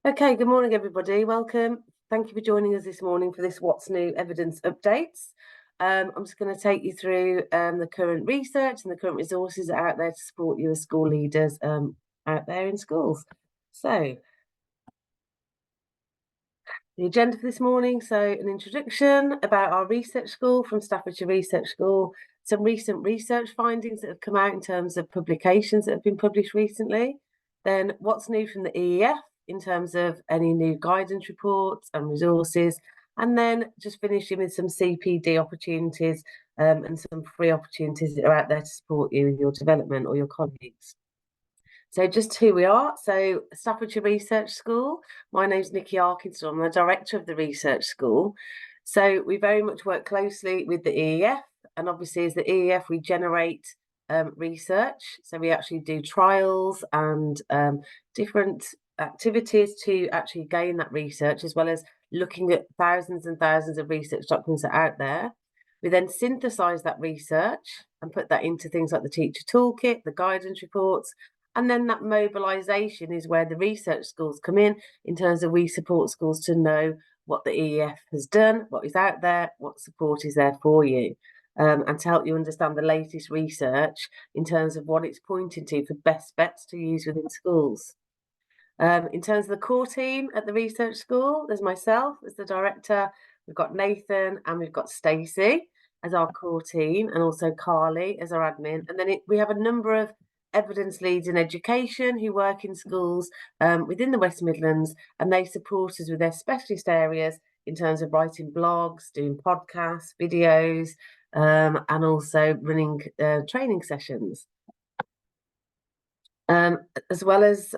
Okay, good morning, everybody. Welcome. Thank you for joining us this morning for this What's New Evidence Updates. I'm just going to take you through the current research and the current resources that are out there to support you as school leaders out there in schools. So, the agenda for this morning, so an introduction about our research school from Staffordshire Research School, some recent research findings that have come out in terms of publications that have been published recently, then what's new from the EEF in terms of any new guidance reports and resources, and then just finishing with some CPD opportunities and some free opportunities that are out there to support you in your development or your colleagues. So just who we are. So Staffordshire Research School. My name's Nikki Arkinson. I'm the director of the research school. So we very much work closely with the EEF, and obviously as the EEF we generate research. So we actually do trials and different activities to actually gain that research, as well as looking at thousands and thousands of research documents that are out there. We then synthesize that research and put that into things like the teacher toolkit, the guidance reports, and then that mobilisation is where the research schools come in terms of we support schools to know what the EEF has done, what is out there, what support is there for you, and to help you understand the latest research in terms of what it's pointing to for best bets to use within schools. In terms of the core team at the research school, there's myself as the director, we've got Nathan and we've got Stacey as our core team, and also Carly as our admin. And then we have a number of evidence leads in education who work in schools within the West Midlands, and they support us with their specialist areas in terms of writing blogs, doing podcasts, videos, and also running training sessions. As well as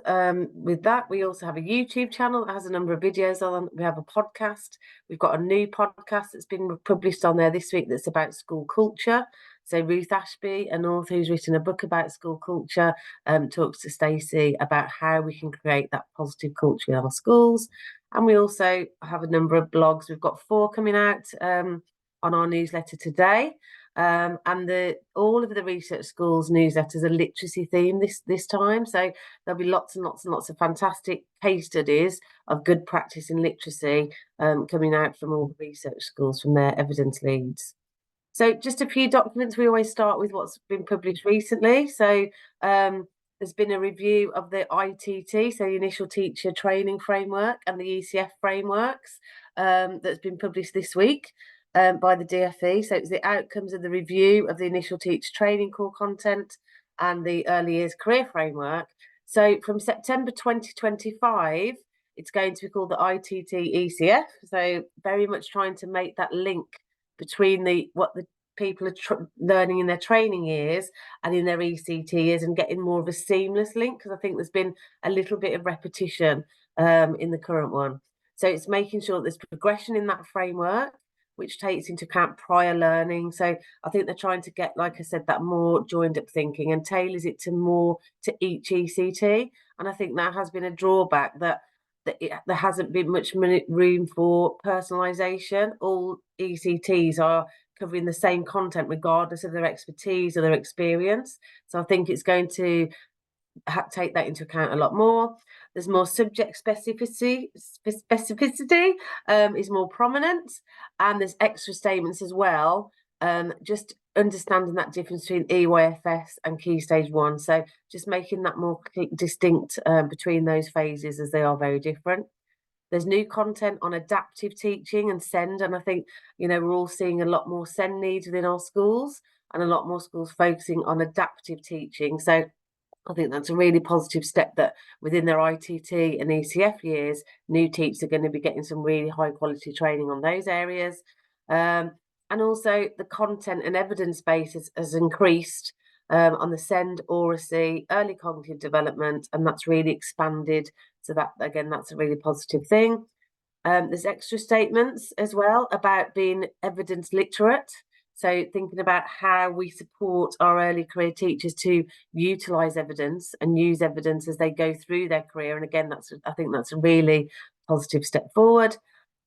with that, we also have a YouTube channel that has a number of videos on. We have a podcast. We've got a new podcast that's been published on there this week that's about school culture. So Ruth Ashby, an author who's written a book about school culture, talks to Stacey about how we can create that positive culture in our schools. And we also have a number of blogs. We've got 4 coming out on our newsletter today. And all of the research schools newsletters are literacy themed this time, so there'll be lots and lots and lots of fantastic case studies of good practice in literacy coming out from all the research schools from their evidence leads. So just a few documents. We always start with what's been published recently. So there's been a review of the ITT, so the Initial Teacher Training Framework, and the ECF frameworks that's been published this week by the DFE. So it's the outcomes of the review of the Initial Teacher Training core content and the Early Years Career Framework. So from September 2025, it's going to be called the ITT ECF. So very much trying to make that link between what the people are learning in their training years and in their ECT years, and getting more of a seamless link, because I think there's been a little bit of repetition in the current one. So it's making sure there's progression in that framework, which takes into account prior learning. So I think they're trying to get, like I said, that more joined up thinking and tailors it to more to each ECT. And I think that has been a drawback, that there hasn't been much room for personalisation. All ECTs are covering the same content regardless of their expertise or their experience. So I think it's going to take that into account a lot more. There's more subject specificity is more prominent, and there's extra statements as well. Just understanding that difference between EYFS and Key Stage 1. So just making that more distinct between those phases, as they are very different. There's new content on adaptive teaching and SEND, and I think, we're all seeing a lot more SEND needs within our schools, and a lot more schools focusing on adaptive teaching. So I think that's a really positive step, that within their ITT and ECF years, new teachers are going to be getting some really high quality training on those areas. And also the content and evidence base has increased on the SEND, oracy, early cognitive development, and that's really expanded. So that, again, that's a really positive thing. There's extra statements as well about being evidence literate. So thinking about how we support our early career teachers to utilise evidence and use evidence as they go through their career. And again, I think that's a really positive step forward.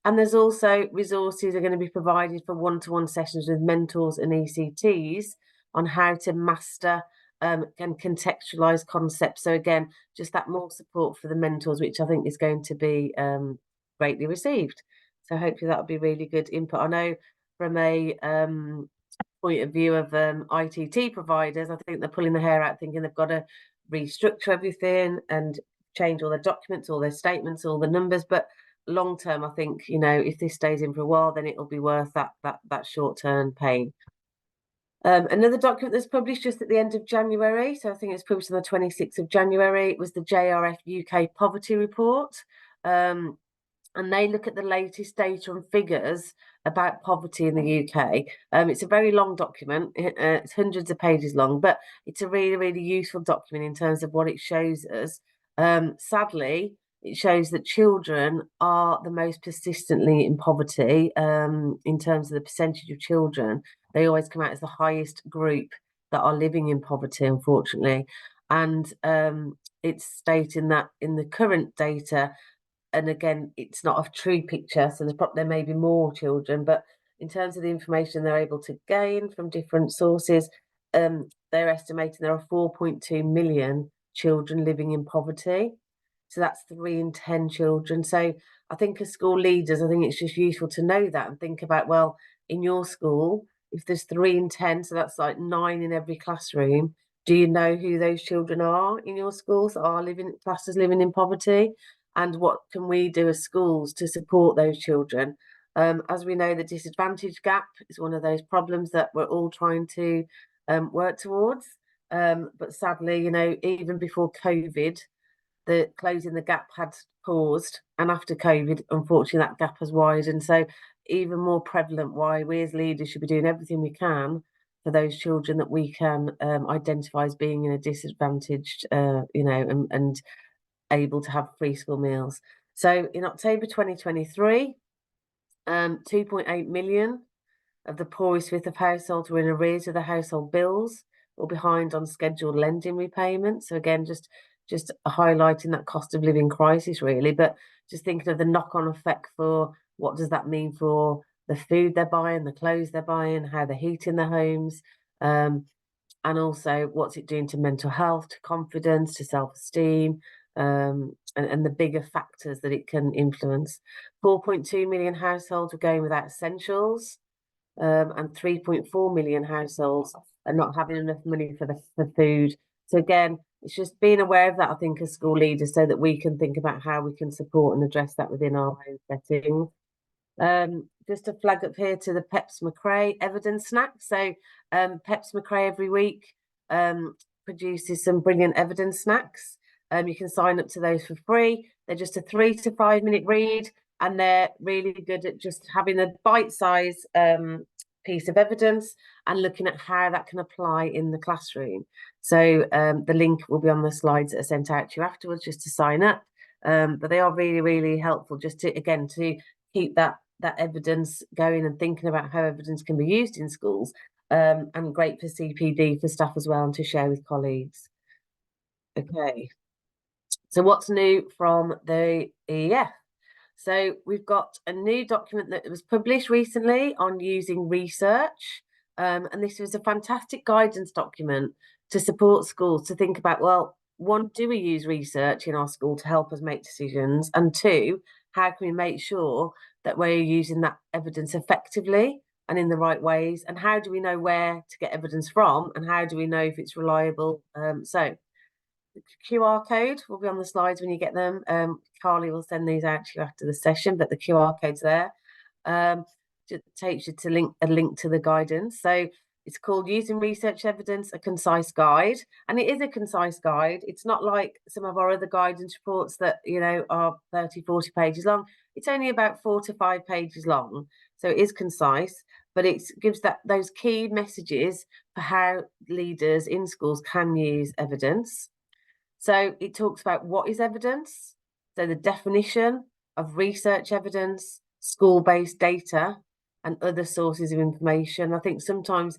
And there's also resources are going to be provided for one-to-one sessions with mentors and ECTs on how to master and contextualize concepts. So again, just that more support for the mentors, which I think is going to be greatly received. So hopefully that'll be really good input. I know from a point of view of ITT providers, I think they're pulling their hair out thinking they've got to restructure everything and change all their documents, all their statements, all the numbers. But long term, I think, if this stays in for a while, then it'll be worth that short-term pain. Another document that's published just at the end of January, so I think it's published on the 26th of January, was the JRF UK Poverty Report. And they look at the latest data and figures about poverty in the UK. It's a very long document. It's hundreds of pages long, but it's a really, really useful document in terms of what it shows us. Sadly, it shows that children are the most persistently in poverty in terms of the percentage of children. They always come out as the highest group that are living in poverty, unfortunately. And it's stating that in the current data, and again, it's not a true picture, so there may be more children, but in terms of the information they're able to gain from different sources, they're estimating there are 4.2 million children living in poverty. So that's 3 in 10 children. So I think as school leaders, I think it's just useful to know that and think about, well, in your school, if there's 3 in 10, so that's like 9 in every classroom, do you know who those children are in your schools that are classes living in poverty? And what can we do as schools to support those children? As we know, the disadvantage gap is one of those problems that we're all trying to work towards. But sadly, even before COVID, the closing the gap had paused, and after COVID, unfortunately, that gap has widened. So even more prevalent why we as leaders should be doing everything we can for those children that we can identify as being in a disadvantaged, and able to have free school meals. So in October 2023, 2.8 million of the poorest fifth of households were in arrears of the household bills or behind on scheduled lending repayments. So again, just highlighting that cost of living crisis, really, but just thinking of the knock-on effect for what does that mean for the food they're buying, the clothes they're buying, how they're heating their homes, and also what's it doing to mental health, to confidence, to self-esteem, and the bigger factors that it can influence. 4.2 million households are going without essentials, and 3.4 million households are not having enough money for food. So again, it's just being aware of that, I think, as school leaders, so that we can think about how we can support and address that within our own settings. Just a flag up here to the Peps McRae evidence snack. So Peps McRae every week produces some brilliant evidence snacks. You can sign up to those for free. They're just a 3 to 5 minute read, and they're really good at just having a bite-size piece of evidence and looking at how that can apply in the classroom. So the link will be on the slides that are sent out to you afterwards, just to sign up. But they are really, really helpful just to keep that evidence going and thinking about how evidence can be used in schools, and great for CPD for staff as well, and to share with colleagues. Okay, so what's new from the EEF? So we've got a new document that was published recently on using research, and this was a fantastic guidance document to support schools to think about, well, one, do we use research in our school to help us make decisions? And two, how can we make sure that we're using that evidence effectively and in the right ways? And how do we know where to get evidence from? And how do we know if it's reliable? So the QR code will be on the slides when you get them. Carly will send these out to you after the session, but the QR code's there. It takes you to a link to the guidance. So it's called Using Research Evidence, a Concise Guide. And it is a concise guide. It's not like some of our other guidance reports that, are 30, 40 pages long. It's only about 4 to 5 pages long. So it is concise, but it gives those key messages for how leaders in schools can use evidence. So it talks about what is evidence, so the definition of research evidence, school-based data, and other sources of information. I think sometimes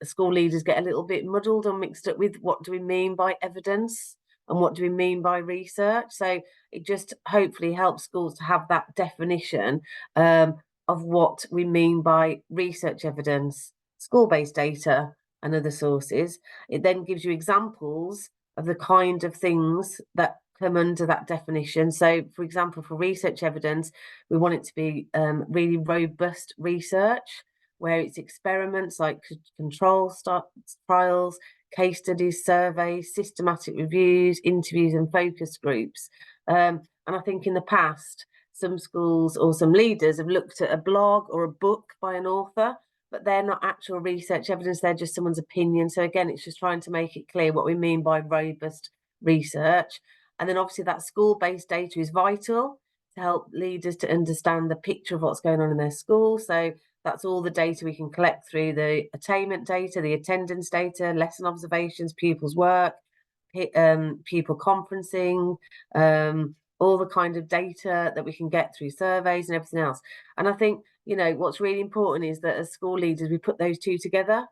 school leaders get a little bit muddled or mixed up with what do we mean by evidence and what do we mean by research. So it just hopefully helps schools to have that definition of what we mean by research evidence, school-based data, and other sources. It then gives you examples of the kind of things that come under that definition. So, for example, for research evidence, we want it to be really robust research, where it's experiments like control trials, case studies, surveys, systematic reviews, interviews, and focus groups. And I think in the past, some schools or some leaders have looked at a blog or a book by an author, but they're not actual research evidence, they're just someone's opinion. So again, it's just trying to make it clear what we mean by robust research. And then obviously that school-based data is vital to help leaders to understand the picture of what's going on in their school. So that's all the data we can collect through the attainment data, the attendance data, lesson observations, pupils' work, pupil conferencing, all the kind of data that we can get through surveys and everything else. And I think, what's really important is that as school leaders, we put those two together.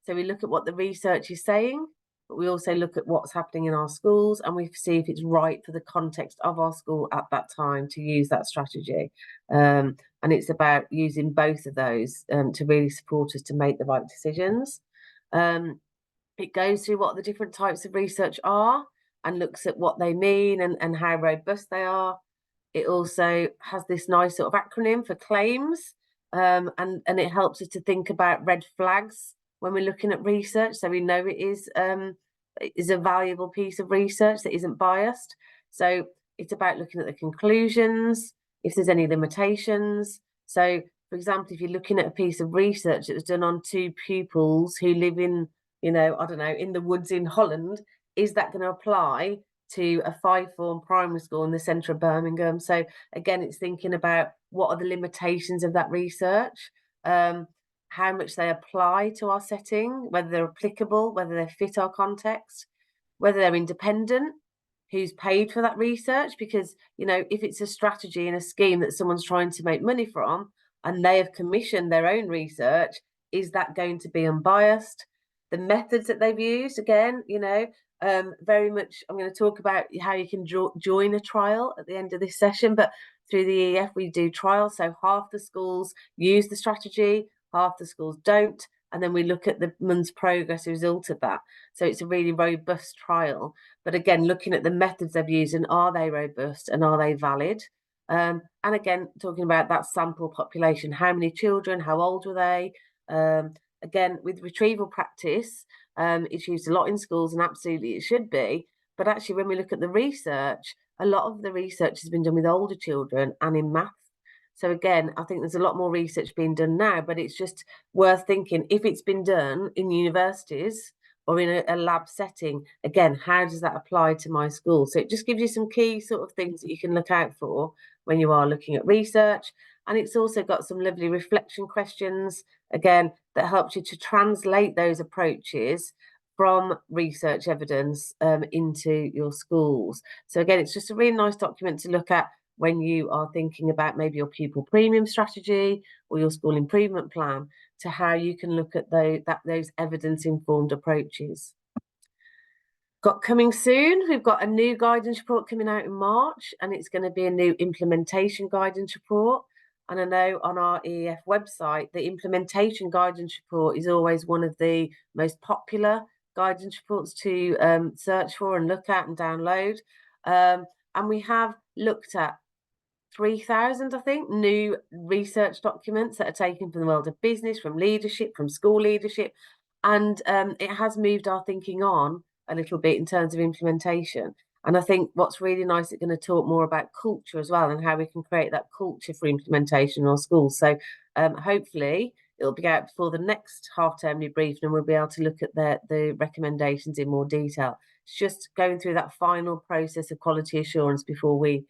So we look at what the research is saying, but we also look at what's happening in our schools, and we see if it's right for the context of our school at that time to use that strategy. And it's about using both of those to really support us to make the right decisions. It goes through what the different types of research are and looks at what they mean and how robust they are. It also has this nice sort of acronym for claims, and it helps us to think about red flags when we're looking at research, so we know it is a valuable piece of research that isn't biased. So it's about looking at the conclusions, if there's any limitations. So, for example, if you're looking at a piece of research that was done on 2 pupils who live in, I don't know, in the woods in Holland, is that going to apply to a 5-form primary school in the centre of Birmingham? So again, it's thinking about what are the limitations of that research, how much they apply to our setting, whether they're applicable, whether they fit our context, whether they're independent, who's paid for that research. Because, if it's a strategy and a scheme that someone's trying to make money from and they have commissioned their own research, is that going to be unbiased? The methods that they've used, again, very much, I'm going to talk about how you can join a trial at the end of this session, but through the EEF we do trials. So half the schools use the strategy, half the schools don't, and then we look at the month's progress as a result of that. So it's a really robust trial, but again, looking at the methods they've used and are they robust and are they valid? And again, talking about that sample population, how many children, how old were they? Again, with retrieval practice, it's used a lot in schools, and absolutely it should be. But actually, when we look at the research, a lot of the research has been done with older children and in maths. So again, I think there's a lot more research being done now, but it's just worth thinking, if it's been done in universities or in a lab setting, again, how does that apply to my school? So it just gives you some key sort of things that you can look out for when you are looking at research. And it's also got some lovely reflection questions, again, that helps you to translate those approaches from research evidence into your schools. So again, it's just a really nice document to look at when you are thinking about maybe your pupil premium strategy or your school improvement plan, to how you can look at those evidence-informed approaches. Got coming soon, we've got a new guidance report coming out in March, and it's going to be a new implementation guidance report. And I know on our EEF website, the implementation guidance report is always one of the most popular guidance reports to search for and look at and download. And we have looked at 3,000, I think, new research documents that are taken from the world of business, from leadership, from school leadership. And it has moved our thinking on a little bit in terms of implementation. And I think what's really nice, it's going to talk more about culture as well, and how we can create that culture for implementation in our schools. So hopefully it'll be out before the next half-term debrief, and we'll be able to look at the recommendations in more detail. It's just going through that final process of quality assurance before we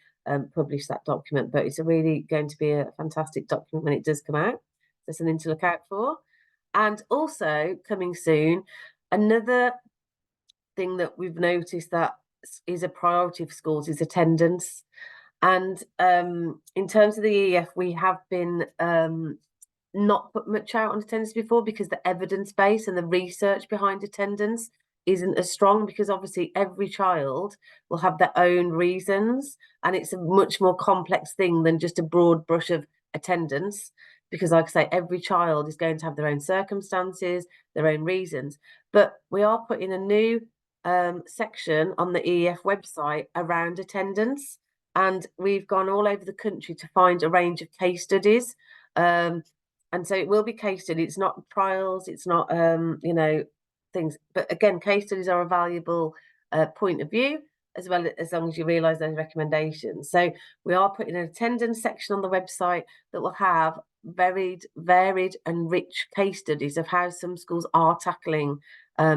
publish that document. But it's really going to be a fantastic document when it does come out. There's something to look out for. And also coming soon, another thing that we've noticed that is a priority for schools is attendance. And in terms of the EEF, we have been not put much out on attendance before, because the evidence base and the research behind attendance isn't as strong, because obviously every child will have their own reasons, and it's a much more complex thing than just a broad brush of attendance. because like I say, every child is going to have their own circumstances, their own reasons. But we are putting a new section on the EEF website around attendance, and we've gone all over the country to find a range of case studies. And so it will be case study. It's not trials. It's not things. But again, case studies are a valuable point of view, as long as you realise those recommendations. So we are putting an attendance section on the website that will have varied and rich case studies of how some schools are tackling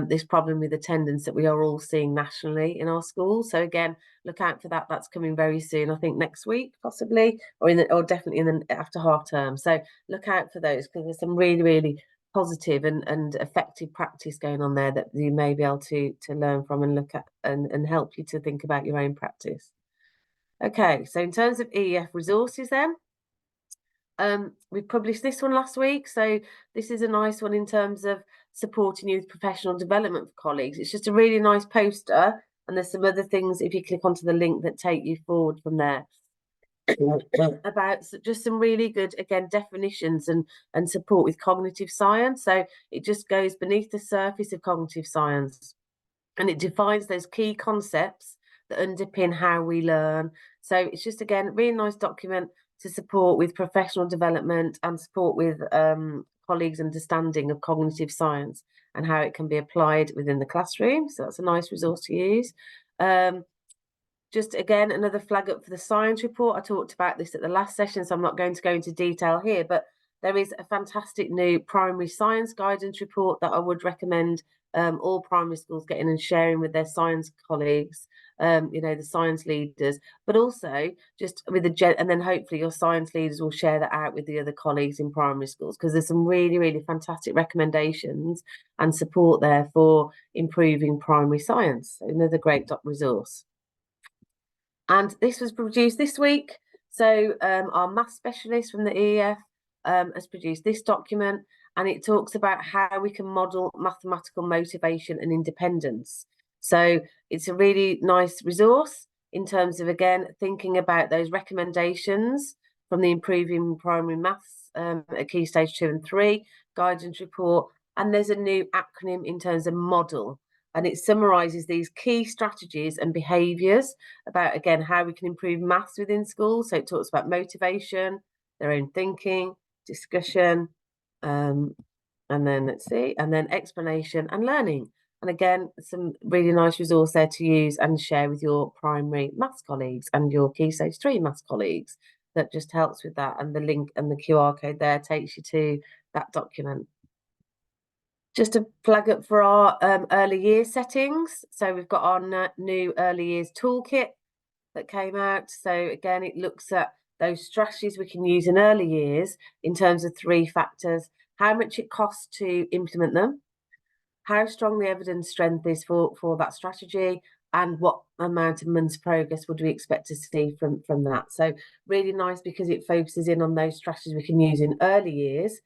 this problem with attendance that we are all seeing nationally in our schools. So again, look out for that. That's coming very soon. I think next week, possibly, or definitely after half term. So look out for those, because there's some really positive and effective practice going on there that you may be able to learn from and look at and help you to think about your own practice. Okay, so in terms of EEF resources then, we published this one last week. So this is a nice one in terms of supporting you with professional development for colleagues. It's just a really nice poster, and there's some other things if you click onto the link that take you forward from there about just some really good, again, definitions and support with cognitive science. So it just goes beneath the surface of cognitive science, and it defines those key concepts that underpin how we learn. So it's just, again, a really nice document to support with professional development and support with colleagues' understanding of cognitive science and how it can be applied within the classroom. So that's a nice resource to use. Just again, another flag up for the science report. I talked about this at the last session, so I'm not going to go into detail here, but there is a fantastic new primary science guidance report that I would recommend all primary schools getting and sharing with their science colleagues, the science leaders, but also just with and then hopefully your science leaders will share that out with the other colleagues in primary schools, because there's some really fantastic recommendations and support there for improving primary science. So another great resource. And this was produced this week. So our maths specialist from the EEF has produced this document, and it talks about how we can model mathematical motivation and independence. So it's a really nice resource in terms of, again, thinking about those recommendations from the Improving Primary Maths at Key Stage 2 and 3 guidance report. And there's a new acronym in terms of model, and it summarises these key strategies and behaviours about, again, how we can improve maths within schools. So it talks about motivation, their own thinking, discussion, and then explanation and learning. And again, some really nice resource there to use and share with your primary maths colleagues and your Key Stage 3 maths colleagues. That just helps with that. And the link and the QR code there takes you to that document. Just to flag up for our early years settings. So we've got our new early years toolkit that came out. So again, it looks at those strategies we can use in early years in terms of 3 factors: how much it costs to implement them, how strong the evidence strength is for that strategy, and what amount of months progress would we expect to see from that. So really nice, because it focuses in on those strategies we can use in early years.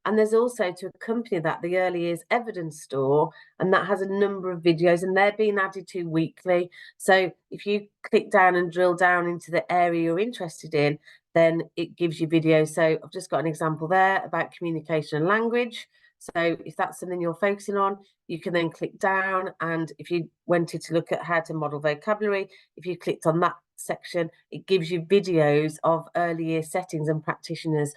And there's also, to accompany that, the early years evidence store, and that has a number of videos, and they're being added to weekly. So if you click down and drill down into the area you're interested in, then it gives you videos. So I've just got an example there about communication and language. So if that's something you're focusing on, you can then click down, and if you wanted to look at how to model vocabulary, if you clicked on that section, it gives you videos of early year settings and practitioners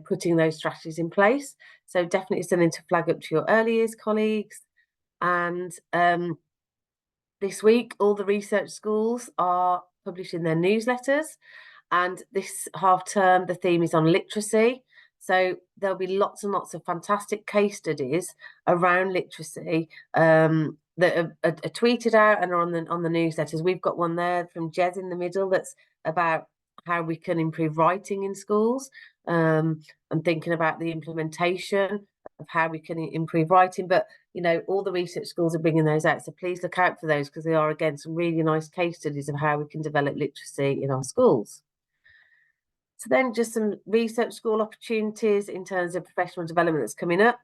putting those strategies in place. So definitely something to flag up to your early years colleagues. And this week, all the research schools are publishing their newsletters, and this half term the theme is on literacy. So there'll be lots and lots of fantastic case studies around literacy that are tweeted out and are on the newsletters. We've got one there from Jez in the middle that's about how we can improve writing in schools, and thinking about the implementation of how we can improve writing. But all the research schools are bringing those out, so please look out for those, because they are, again, some really nice case studies of how we can develop literacy in our schools. So then just some research school opportunities in terms of professional development that's coming up.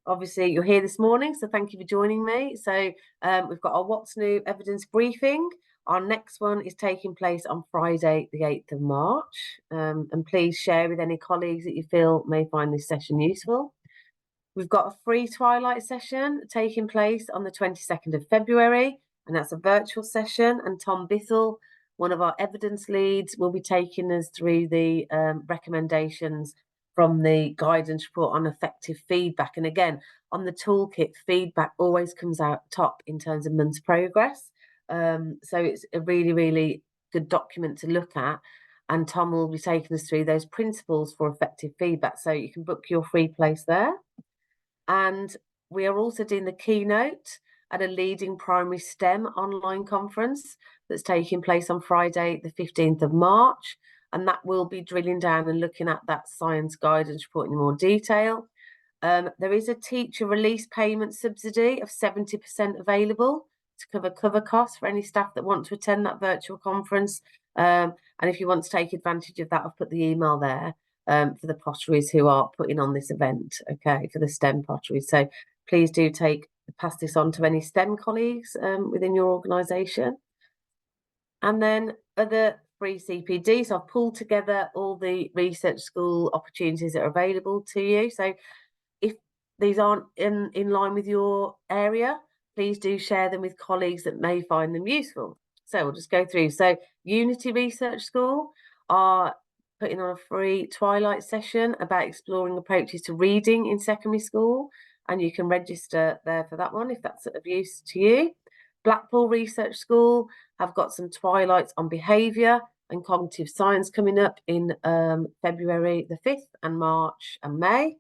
Obviously, you're here this morning, so thank you for joining me. So we've got our What's New evidence briefing Our next one is taking place on Friday, the 8th of March. And please share with any colleagues that you feel may find this session useful. We've got a free Twilight session taking place on the 22nd of February, and that's a virtual session. And Tom Bithell, one of our evidence leads, will be taking us through the recommendations from the guidance report on effective feedback. And again, on the toolkit, feedback always comes out top in terms of month's progress. So it's a really, really good document to look at. And Tom will be taking us through those principles for effective feedback. So you can book your free place there. And we are also doing the keynote at a leading primary STEM online conference that's taking place on Friday, the 15th of March. And that will be drilling down and looking at that science guidance report in more detail. There is a teacher release payment subsidy of 70% available to cover costs for any staff that want to attend that virtual conference. And if you want to take advantage of that, I've put the email there for the potteries who are putting on this event, okay, for the STEM potteries. So please do pass this on to any STEM colleagues within your organisation. And then other free CPD. So I've pulled together all the research school opportunities that are available to you. So if these aren't in line with your area, please do share them with colleagues that may find them useful. So we'll just go through. So Unity Research School are putting on a free Twilight session about exploring approaches to reading in secondary school. And you can register there for that one if that's of use to you. Blackpool Research School have got some Twilights on behaviour and cognitive science coming up in February the 5th and March and May.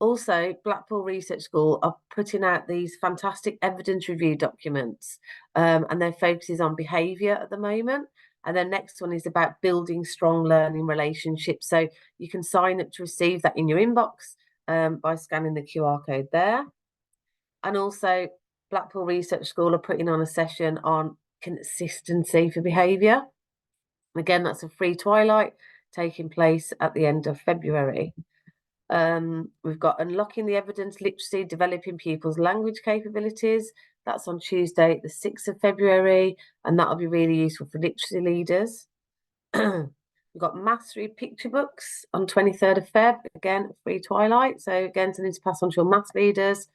Also, Blackpool Research School are putting out these fantastic evidence review documents, and their focus is on behaviour at the moment. And their next one is about building strong learning relationships. So you can sign up to receive that in your inbox by scanning the QR code there. And also, Blackpool Research School are putting on a session on consistency for behaviour. Again, that's a free Twilight taking place at the end of February. We've got Unlocking the Evidence Literacy, Developing Pupils' Language Capabilities. That's on Tuesday, the 6th of February, and that'll be really useful for literacy leaders. We've got Mastery Picture Books on 23rd of Feb, again, free Twilight. So again, something to pass on to your maths leaders.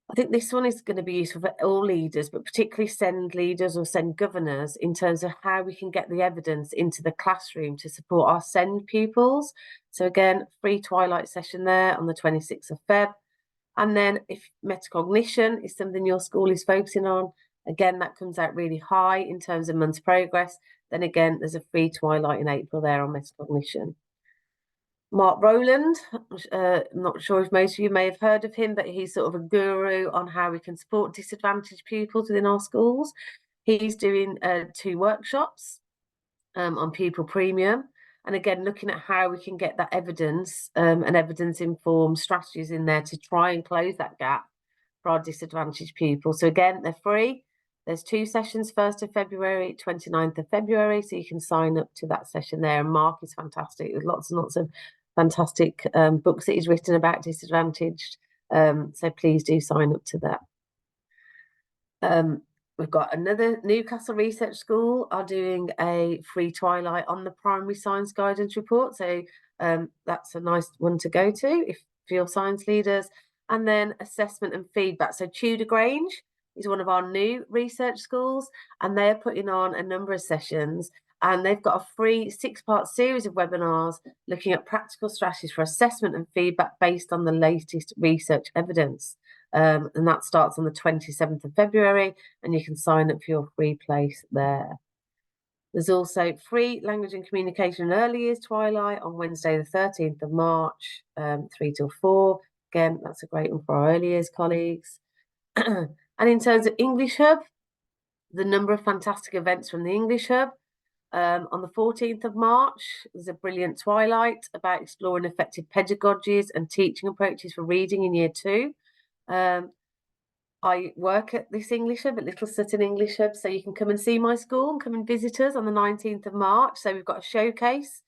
I think this one is going to be useful for all leaders, but particularly SEND leaders or SEND governors in terms of how we can get the evidence into the classroom to support our SEND pupils. So again, free Twilight session there on the 26th of Feb. And then if metacognition is something your school is focusing on, again, that comes out really high in terms of month's progress. Then again, there's a free Twilight in April there on metacognition. Mark Rowland, I'm not sure if most of you may have heard of him, but he's sort of a guru on how we can support disadvantaged pupils within our schools. He's doing 2 workshops on pupil premium. And again, looking at how we can get that evidence and evidence-informed strategies in there to try and close that gap for our disadvantaged pupils. So again, they're free. There's 2 sessions, 1st of February, 29th of February. So you can sign up to that session there. And Mark is fantastic. There's lots and lots of fantastic books that he's written about disadvantaged. So please do sign up to that. We've got another Newcastle Research School are doing a free Twilight on the primary science guidance report. So that's a nice one to go to for your science leaders. And then assessment and feedback. So Tudor Grange is one of our new research schools, and they're putting on a number of sessions. And they've got a free 6-part series of webinars looking at practical strategies for assessment and feedback based on the latest research evidence. And that starts on the 27th of February, and you can sign up for your free place there. There's also free language and communication in early years Twilight on Wednesday, the 13th of March, 3 till 4. Again, that's a great one for our early years colleagues. And in terms of English Hub, the number of fantastic events from the English Hub. On the 14th of March, there's a brilliant Twilight about exploring effective pedagogies and teaching approaches for reading in Year 2. I work at this English Hub, at Little Sutton English Hub, so you can come and see my school and come and visit us on the 19th of March. So we've got a showcase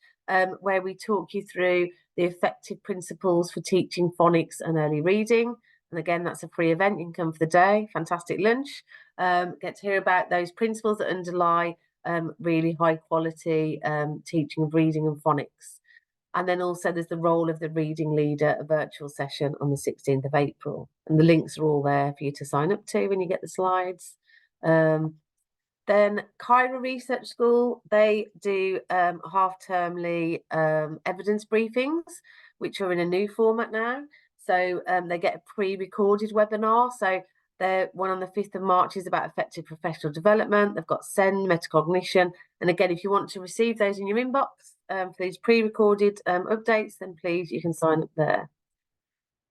where we talk you through the effective principles for teaching phonics and early reading. And again, that's a free event. You can come for the day. Fantastic lunch. Get to hear about those principles that underlie really high quality teaching of reading and phonics. And then also there's the role of the reading leader, a virtual session on the 16th of April. And the links are all there for you to sign up to when you get the slides. Then Kyra Research School, they do half-termly evidence briefings, which are in a new format now. So they get a pre-recorded webinar. So one on the 5th of March is about effective professional development. They've got SEND, metacognition. And again, if you want to receive those in your inbox for these pre-recorded updates, then please, you can sign up there.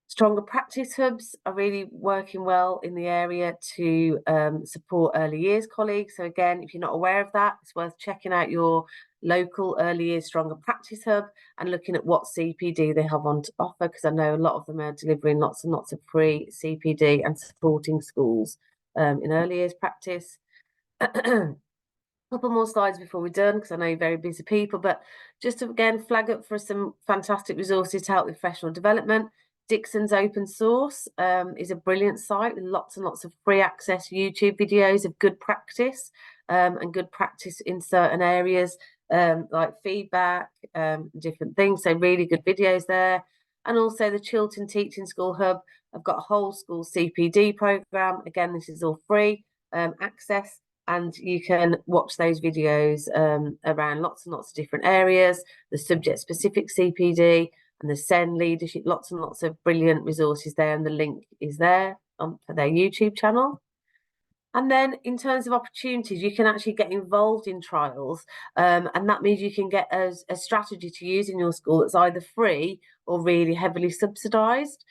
Stronger practice hubs are really working well in the area to support early years colleagues. So again, if you're not aware of that, it's worth checking out your local early years stronger practice hub and looking at what CPD they have on offer, because I know a lot of them are delivering lots and lots of free CPD and supporting schools in early years practice. Couple more slides before we're done, because I know you're very busy people, but just to again flag up for some fantastic resources to help with professional development. Dixon's Open Source is a brilliant site with lots and lots of free access YouTube videos of good practice and good practice in certain areas like feedback, different things. So really good videos there. And also the Chiltern Teaching School Hub. I've got a whole school CPD program. Again, this is all free access. And you can watch those videos around lots and lots of different areas, the subject-specific CPD and the SEND leadership, lots and lots of brilliant resources there, and the link is there for their YouTube channel. And then in terms of opportunities, you can actually get involved in trials, and that means you can get a strategy to use in your school that's either free or really heavily subsidised.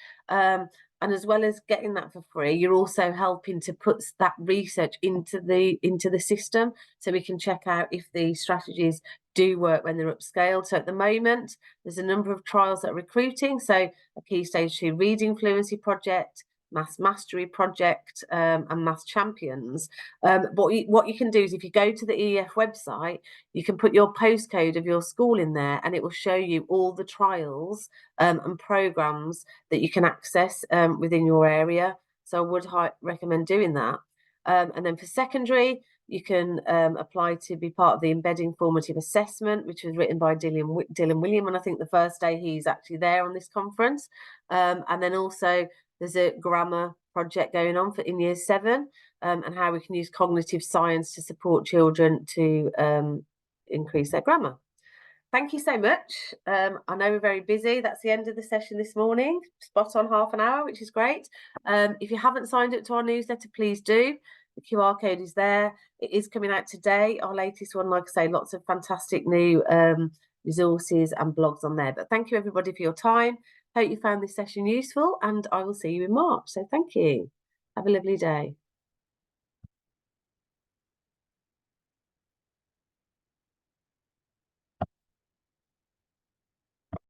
And as well as getting that for free, you're also helping to put that research into the system, so we can check out if the strategies do work when they're upscaled. So at the moment, there's a number of trials that are recruiting. So a Key Stage 2 Reading Fluency project, Maths Mastery project, and Maths Champions. What you can do is, if you go to the EEF website, you can put your postcode of your school in there, and it will show you all the trials and programs that you can access within your area. So I would recommend doing that. And then for secondary, you can apply to be part of the Embedding Formative Assessment, which was written by Dylan William. And I think the first day he's actually there on this conference. And then also there's a grammar project going on in Year 7 and how we can use cognitive science to support children to increase their grammar. Thank you so much. I know we're very busy. That's the end of the session this morning. Spot on half an hour, which is great. If you haven't signed up to our newsletter, please do. The QR code is there. It is coming out today, our latest one. Like I say, lots of fantastic new resources and blogs on there. But thank you, everybody, for your time. Hope you found this session useful, and I will see you in March. So thank you. Have a lovely day.